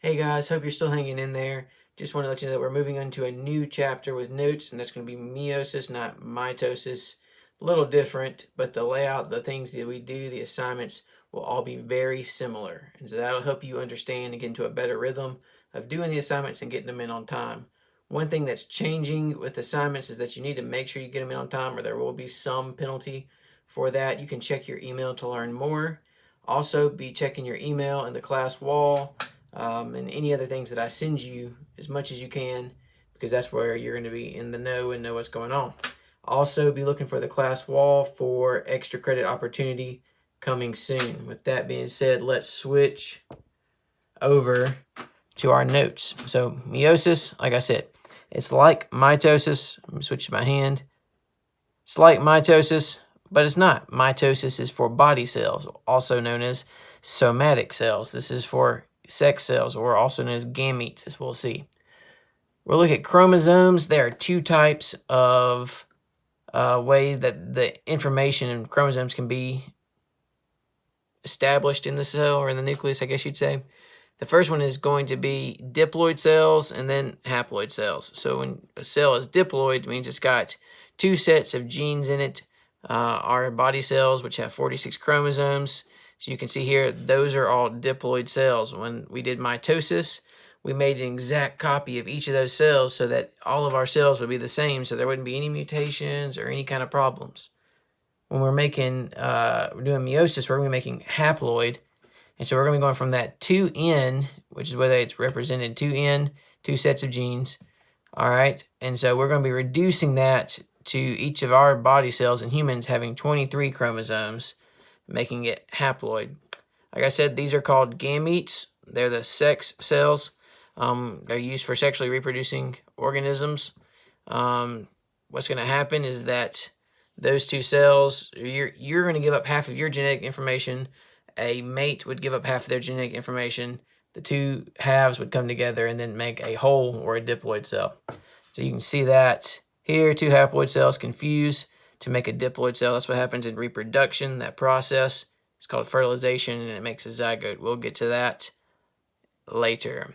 Hey guys, hope you're still hanging in there. Just want to let you know that we're moving on to a new chapter with notes, and that's going to be meiosis, not mitosis. A little different, but the layout, the things that we do, the assignments will all be very similar. And so that'll help you understand and get into a better rhythm of doing the assignments and getting them in on time. One thing that's changing with assignments is that you need to make sure you get them in on time, or there will be some penalty for that. You can check your email to learn more. Also, be checking your email in the class wall and any other things that I send you as much as you can, because that's where you're going to be in the know and know what's going on. Also, be looking for the class wall for extra credit opportunity coming soon. With that being said, let's switch over to our notes. So meiosis, like I said, it's like mitosis. Let me switch my hand. It's like mitosis, but it's not. Mitosis is for body cells, also known as somatic cells. This is for sex cells, or also known as gametes, as we'll see. We'll look at chromosomes. There are two types of ways that the information in chromosomes can be established in the cell, or in the nucleus, I guess you'd say. The first one is going to be diploid cells and then haploid cells. So when a cell is diploid, it means it's got two sets of genes in it. Our body cells, which have 46 chromosomes. So you can see here, those are all diploid cells. When we did mitosis, we made an exact copy of each of those cells so that all of our cells would be the same, so there wouldn't be any mutations or any kind of problems. When we're doing meiosis, we're going to be making haploid. And so we're going to be going from that 2N, which is whether it's represented 2N, two sets of genes. All right. And so we're going to be reducing that to each of our body cells in humans having 23 chromosomes, making it haploid. Like I said, these are called gametes. They're the sex cells. They're used for sexually reproducing organisms. What's going to happen is that those two cells, you're going to give up half of your genetic information. A mate would give up half of their genetic information. The two halves would come together and then make a whole, or a diploid cell. So you can see that here, two haploid cells confuse to make a diploid cell. That's what happens in reproduction, that process. It's called fertilization, and it makes a zygote. We'll get to that later.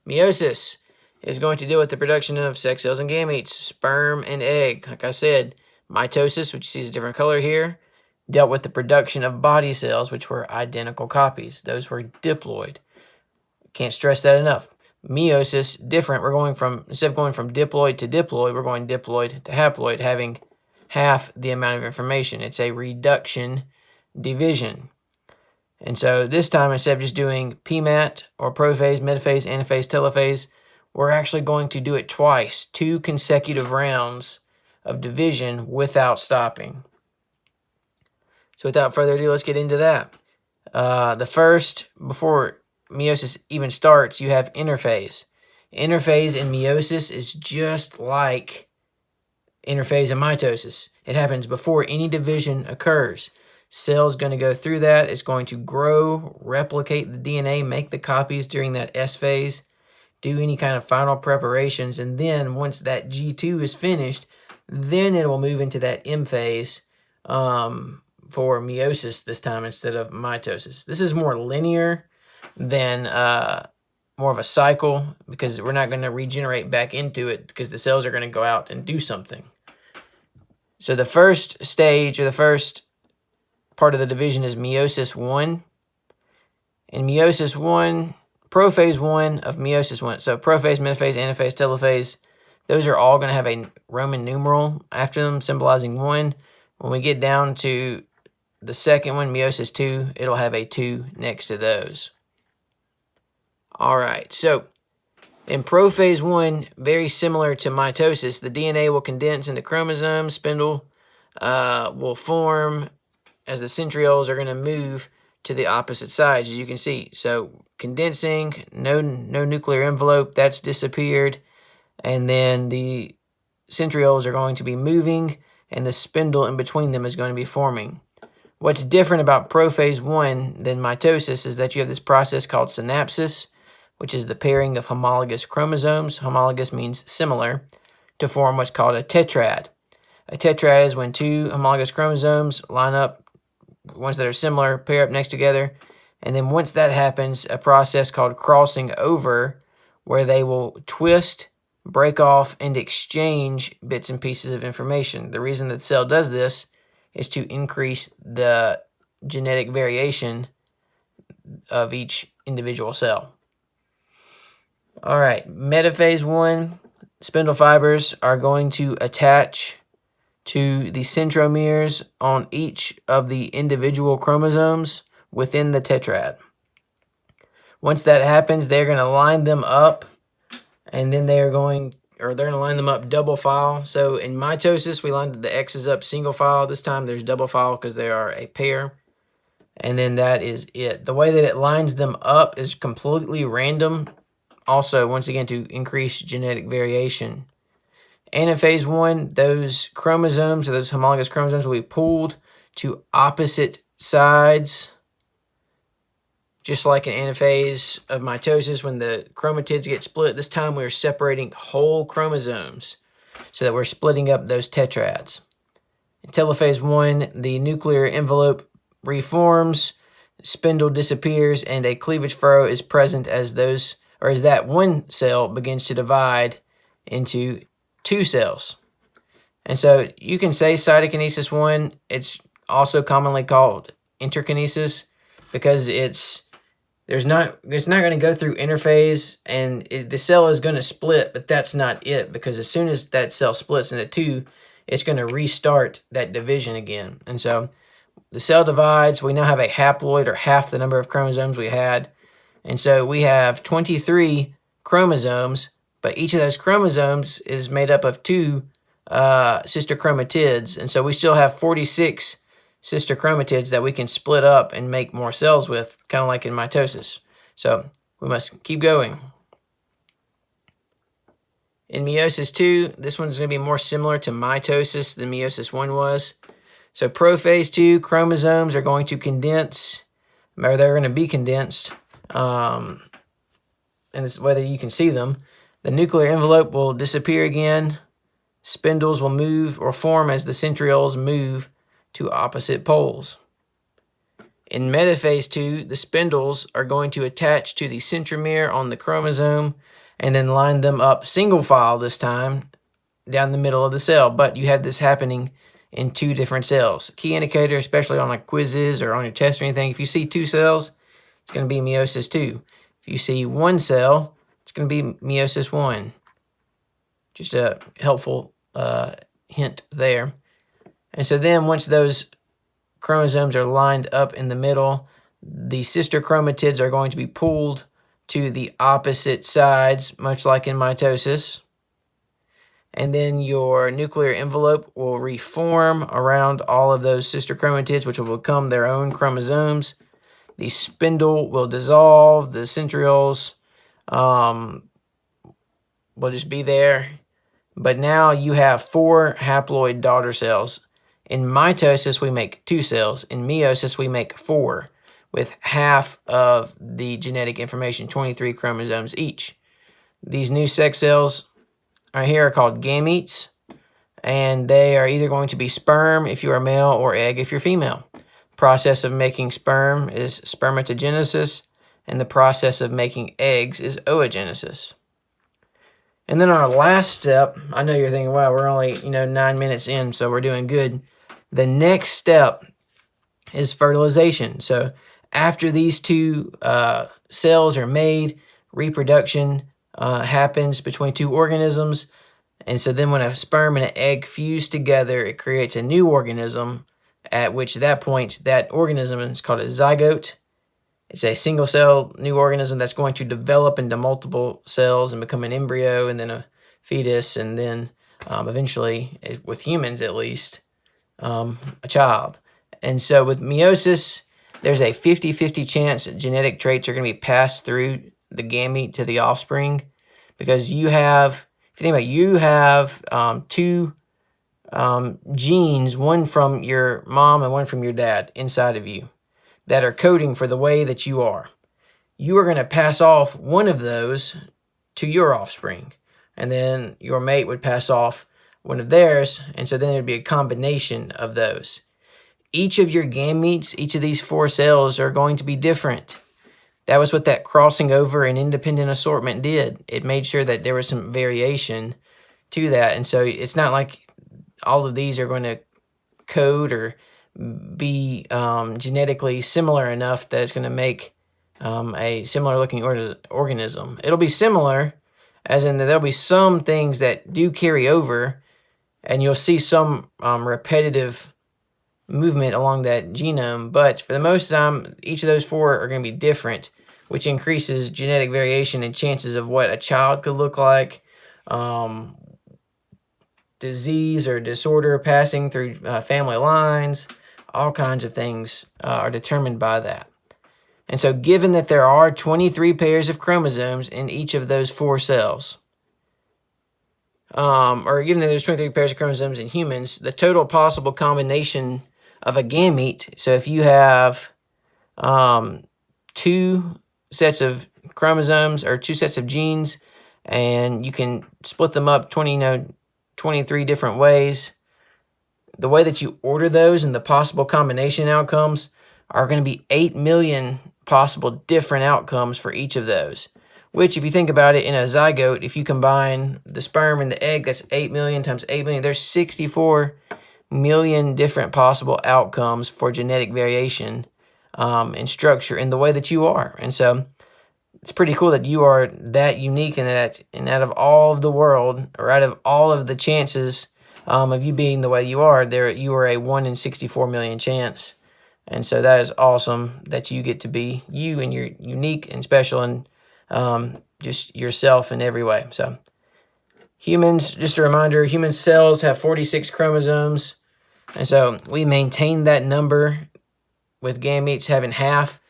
Meiosis is going to deal with the production of sex cells and gametes, sperm and egg. Like I said, mitosis, which you see is a different color here, dealt with the production of body cells, which were identical copies. Those were diploid. Can't stress that enough. Meiosis, different. We're going from, instead of going from diploid to diploid, we're going diploid to haploid, having half the amount of information. It's a reduction division. And so this time, instead of just doing PMAT, or prophase, metaphase, anaphase, telophase, we're actually going to do it twice, 2 consecutive rounds of division without stopping. So without further ado, let's get into that. The first, before meiosis even starts, you have interphase. Interphase in meiosis is just like interphase in mitosis. It happens before any division occurs. Cell's going to go through that. It's going to grow, replicate the DNA, make the copies during that S phase, do any kind of final preparations, and then once that G2 is finished, then it will move into that M phase for meiosis this time instead of mitosis. This is more linear than more of a cycle, because we're not going to regenerate back into it, because the cells are going to go out and do something. So the first stage, or the first part of the division, is meiosis 1. In meiosis 1, prophase 1 of meiosis 1. So prophase, metaphase, anaphase, telophase, those are all going to have a Roman numeral after them, symbolizing 1. When we get down to the second one, meiosis 2, it'll have a 2 next to those. All right, so in prophase 1, very similar to mitosis, the DNA will condense into chromosomes, spindle will form as the centrioles are going to move to the opposite sides, as you can see. So condensing, no nuclear envelope, that's disappeared. And then the centrioles are going to be moving, and the spindle in between them is going to be forming. What's different about prophase 1 than mitosis is that you have this process called synapsis, which is the pairing of homologous chromosomes. Homologous means similar, to form what's called a tetrad. A tetrad is when 2 homologous chromosomes line up, ones that are similar, pair up next together, And then once that happens, a process called crossing over, where they will twist, break off, and exchange bits and pieces of information. The reason that the cell does this is to increase the genetic variation of each individual cell. All right, metaphase 1, spindle fibers are going to attach to the centromeres on each of the individual chromosomes within the tetrad. Once that happens, they're going to line them up, and then they're going to line them up double file. So in mitosis, we lined the X's up single file. This time there's double file because they are a pair. And then that is it. The way that it lines them up is completely random. Also, once again, to increase genetic variation. Anaphase 1, those chromosomes, or those homologous chromosomes, will be pulled to opposite sides. Just like in anaphase of mitosis, when the chromatids get split, this time we're separating whole chromosomes so that we're splitting up those tetrads. In telophase 1, the nuclear envelope reforms, spindle disappears, and a cleavage furrow is present as that one cell begins to divide into 2 cells. And so you can say cytokinesis 1, it's also commonly called interkinesis, because it's not going to go through interphase, and the cell is going to split, but that's not it, because as soon as that cell splits into 2, it's going to restart that division again. And so the cell divides. We now have a haploid, or half the number of chromosomes we had. And so we have 23 chromosomes, but each of those chromosomes is made up of 2 sister chromatids. And so we still have 46 sister chromatids that we can split up and make more cells with, kind of like in mitosis. So we must keep going. In meiosis 2, this one's going to be more similar to mitosis than meiosis 1 was. So prophase 2, chromosomes are going to condense, or they're going to be condensed, and this, whether you can see them. The nuclear envelope will disappear again. Spindles will move or form as the centrioles move to opposite poles. In metaphase 2, the spindles are going to attach to the centromere on the chromosome and then line them up single file this time down the middle of the cell. But you have this happening in 2 different cells. Key indicator, especially on like quizzes or on your test or anything, if you see 2 cells, it's going to be meiosis 2. If you see 1 cell, it's going to be meiosis 1. Just a helpful hint there. And so then once those chromosomes are lined up in the middle, the sister chromatids are going to be pulled to the opposite sides, much like in mitosis. And then your nuclear envelope will reform around all of those sister chromatids, which will become their own chromosomes. The spindle will dissolve, the centrioles will just be there. But now you have 4 haploid daughter cells. In mitosis, we make 2 cells. In meiosis, we make 4, with half of the genetic information, 23 chromosomes each. These new sex cells right here are called gametes, and they are either going to be sperm if you are male or egg if you're female. Process of making sperm is spermatogenesis, and the process of making eggs is oogenesis. And then our last step, I know you're thinking, wow, we're only 9 minutes in, so we're doing good. The next step is fertilization. So after these 2 cells are made, reproduction happens between 2 organisms. And so then when a sperm and an egg fuse together, it creates a new organism, at which at that point, that organism is called a zygote. It's a single cell new organism that's going to develop into multiple cells and become an embryo, and then a fetus, and then eventually, with humans at least, a child. And so with meiosis, there's a 50-50 chance that genetic traits are going to be passed through the gamete to the offspring, because you have, if you think about it, you have 2 genes, one from your mom and one from your dad inside of you, that are coding for the way that you are. You are going to pass off one of those to your offspring, and then your mate would pass off one of theirs, and so then there'd be a combination of those. each of your gametes, each of these 4 cells are going to be different. That was what that crossing over and independent assortment did. It made sure that there was some variation to that. And so it's not like all of these are going to code or be genetically similar enough that it's going to make a similar looking organism. It'll be similar, as in that there'll be some things that do carry over, and you'll see some repetitive movement along that genome, but for the most time, each of those 4 are going to be different, which increases genetic variation and chances of what a child could look like, disease or disorder passing through family lines. All kinds of things are determined by that. And so given that there are 23 pairs of chromosomes in each of those 4 cells, or given that there's 23 pairs of chromosomes in humans, the total possible combination of a gamete, so if you have 2 sets of chromosomes or 2 sets of genes, and you can split them up 23 different ways, the way that you order those and the possible combination outcomes are going to be 8 million possible different outcomes for each of those. Which, if you think about it, in a zygote, if you combine the sperm and the egg, that's 8 million times 8 million. There's 64 million different possible outcomes for genetic variation and structure in the way that you are. And so it's pretty cool that you are that unique, and that, and out of all of the world, or out of all of the chances of you being the way you are, you are a 1 in 64 million chance. And so that is awesome that you get to be you, and you're unique and special, and just yourself in every way. So humans, just a reminder, human cells have 46 chromosomes. And so we maintain that number with gametes having half.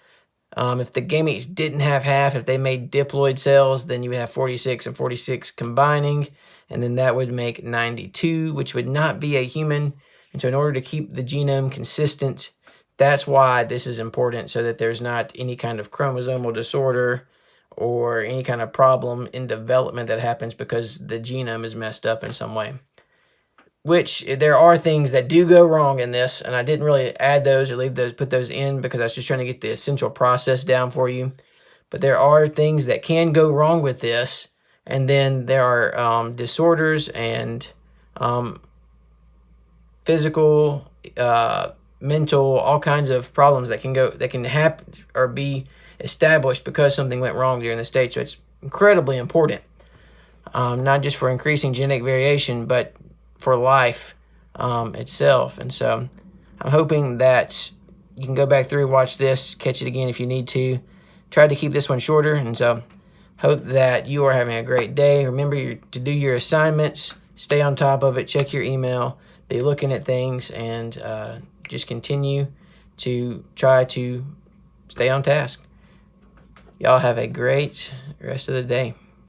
If the gametes didn't have half, if they made diploid cells, then you would have 46 and 46 combining, and then that would make 92, which would not be a human. And so in order to keep the genome consistent, that's why this is important, so that there's not any kind of chromosomal disorder or any kind of problem in development that happens because the genome is messed up in some way. Which, there are things that do go wrong in this, and I didn't really add those or put those in because I was just trying to get the essential process down for you. But there are things that can go wrong with this, and then there are disorders and physical, mental, all kinds of problems that can happen or be established because something went wrong during the stage. So it's incredibly important, not just for increasing genetic variation, but for life itself. And so I'm hoping that you can go back through, watch this, catch it again if you need to. Try to keep this one shorter, and so hope that you are having a great day. Remember to do your assignments, stay on top of it, check your email, be looking at things, and just continue to try to stay on task. Y'all have a great rest of the day.